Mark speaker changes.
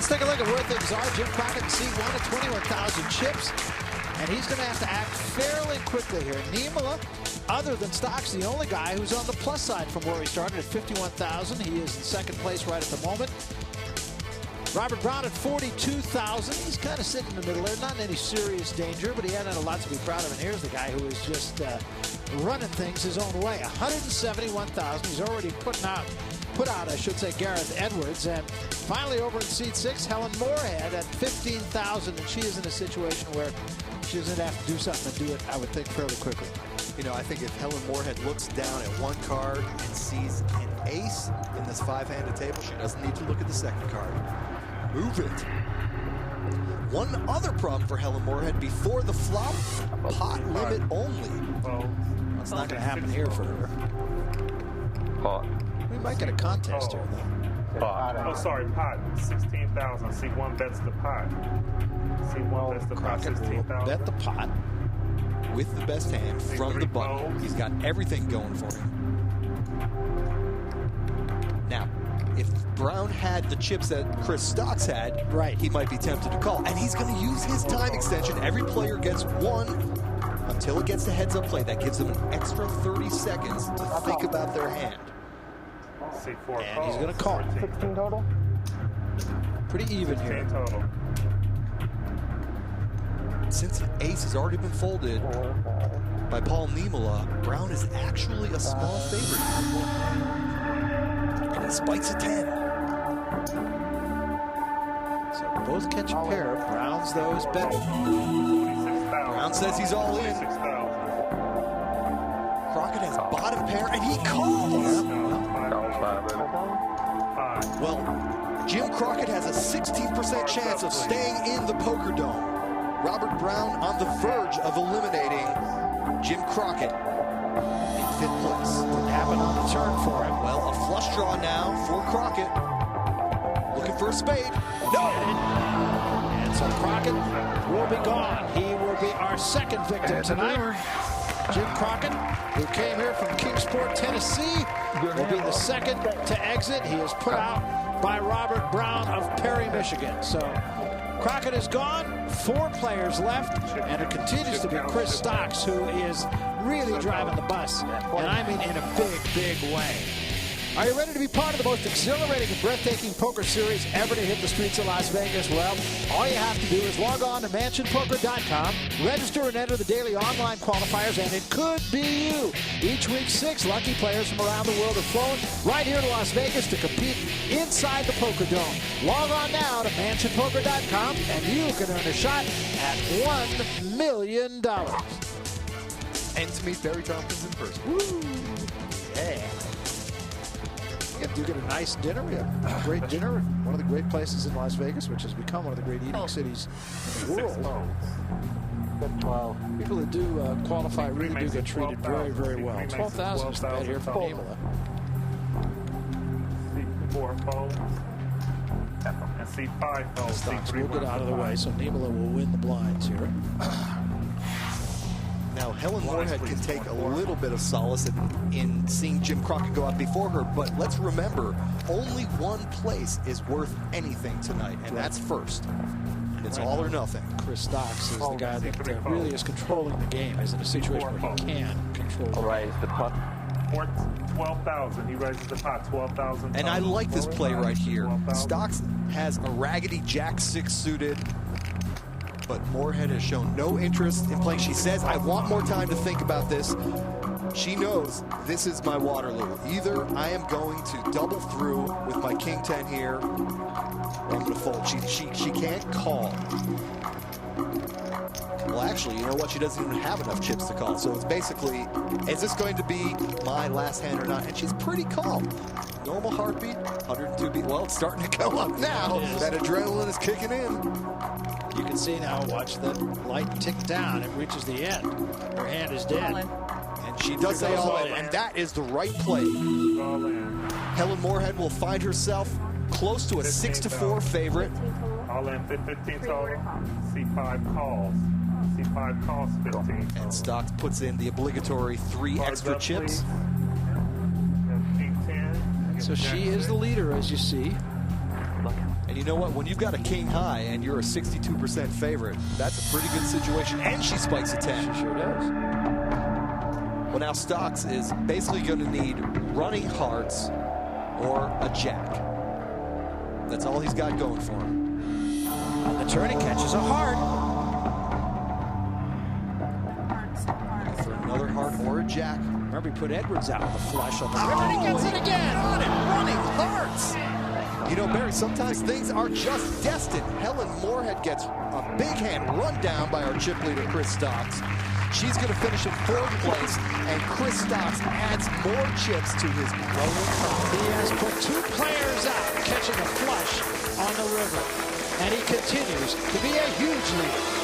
Speaker 1: Let's take a look at where things are. Jim Crockett, C1 at 21,000 chips. And he's going to have to act fairly quickly here. Niemela, other than Stocks, the only guy who's on the plus side from where he started at 51,000. He is in second place right at the moment. Robert Brown at 42,000. He's kind of sitting in the middle there. Not in any serious danger, but he had a lot to be proud of. And here's the guy who is just running things his own way. 171,000. He's already put out, I should say, Gareth Edwards. And finally over in seat 6, Helen Moorhead at 15,000. And she is in a situation where she doesn't have to do something to do it, I would think, fairly quickly.
Speaker 2: You know, I think if Helen Moorhead looks down at one card and sees an ace in this five-handed table, she doesn't need to look at the second card. Move it. One other problem for Helen Moorhead before the flop, pot limit only.
Speaker 1: That's not going to happen here for her.
Speaker 3: Pot.
Speaker 1: We might get a contest here, though.
Speaker 3: Pot.
Speaker 4: Oh, sorry, pot. 16,000. C1 bets the pot. C1 bets the pot.
Speaker 1: Crockett will
Speaker 4: 16,000.
Speaker 1: bet the pot.
Speaker 2: With the best hand from the button. He's got everything going for him. Now, if Brown had the chips that Chris Stocks had,
Speaker 1: right,
Speaker 2: he might be tempted to call. And he's going to use his time extension. Every player gets one until it gets to heads-up play. That gives them an extra 30 seconds to think about their hand.
Speaker 4: C4
Speaker 1: and he's going to call.
Speaker 5: 16 total?
Speaker 1: Pretty even here.
Speaker 4: Total.
Speaker 2: Since the ace has already been folded by Paul Niemela, Brown is actually a small favorite. And he spikes a 10.
Speaker 1: So both catch a pair. Brown's, though, is better.
Speaker 2: Brown says he's all in. Crockett has bottom pair, and he calls. Well, Jim Crockett has a 16% chance of staying in the Poker Dome. Robert Brown on the verge of eliminating Jim Crockett in 5th place.
Speaker 1: Wouldn't happen on the turn for him.
Speaker 2: Well, a flush draw now for Crockett. Looking for a spade. No!
Speaker 1: And so Crockett will be gone. He will be our second victim tonight. Jim Crockett, who came here from Kingsport, Tennessee, will be the second to exit. He is put out by Robert Brown of Perry, Michigan. So Crockett is gone. 4 players left, and it continues to be Chris Stocks, who is really driving the bus, and I mean in a big, big way. Are you ready to be part of the most exhilarating and breathtaking poker series ever to hit the streets of Las Vegas? Well, all you have to do is log on to mansionpoker.com, register and enter the daily online qualifiers, and it could be you. Each week, 6 lucky players from around the world are flown right here to Las Vegas to compete inside the Poker Dome. Log on now to mansionpoker.com, and you can earn a shot at $1 million.
Speaker 2: And to meet Barry Tompkins in person.
Speaker 1: Woo! Yeah. You get a nice dinner. We have a great dinner. One of the great places in Las Vegas, which has become one of the great eating cities in the world. People that do qualify really do get treated very, very well. 12,000 is the bet here for Niemela.
Speaker 4: C4 folds. And C5 folds.
Speaker 1: Stocks will get out of the way, so Niemela will win the blinds here.
Speaker 2: Now, Helen Moorhead can take a little bit of solace in seeing Jim Crockett go out before her, but let's remember, only one place is worth anything tonight, and that's first. It's all or nothing.
Speaker 1: Chris Stocks is the guy that really is controlling the game, is in a situation where he can control the game.
Speaker 3: Raise the pot.
Speaker 4: 12,000. He raises the pot. 12,000.
Speaker 2: And I like this play right here. Stocks has a raggedy Jack-6 suited, but Moorhead has shown no interest in playing. She says, I want more time to think about this. She knows this is my Waterloo. Either I am going to double through with my King 10 here, or I'm going to fold. She can't call. Well, actually, you know what? She doesn't even have enough chips to call. So it's basically, is this going to be my last hand or not? And she's pretty calm. Normal heartbeat, 102 beat. Well, it's starting to go up now. That adrenaline is kicking in.
Speaker 1: You can see now, watch the light tick down. It reaches the end. Her hand is dead.
Speaker 2: And she does say all in, and that is the right play. Helen Moorhead will find herself close to a 6-4 favorite.
Speaker 4: All in 15 total. C5 calls. C5 calls 15.
Speaker 2: And Stocks puts in the obligatory 3 extra chips.
Speaker 1: So she is the leader, as you see.
Speaker 2: And you know what? When you've got a king high and you're a 62% favorite, that's a pretty good situation. And she spikes a 10.
Speaker 1: She sure does.
Speaker 2: Well, now Stocks is basically going to need running hearts or a jack. That's all he's got going for him.
Speaker 1: On the turn, he catches a heart.
Speaker 2: For another heart or a jack.
Speaker 1: Remember, he put Edwards out with a flush on the river, and he gets it again.
Speaker 2: On it, running hearts. You know, Barry, sometimes things are just destined. Helen Moorhead gets a big hand run down by our chip leader, Chris Stocks. She's going to finish in 4th place, and Chris Stocks adds more chips to his growing column.
Speaker 1: He has put 2 players out catching a flush on the river, and he continues to be a huge leader.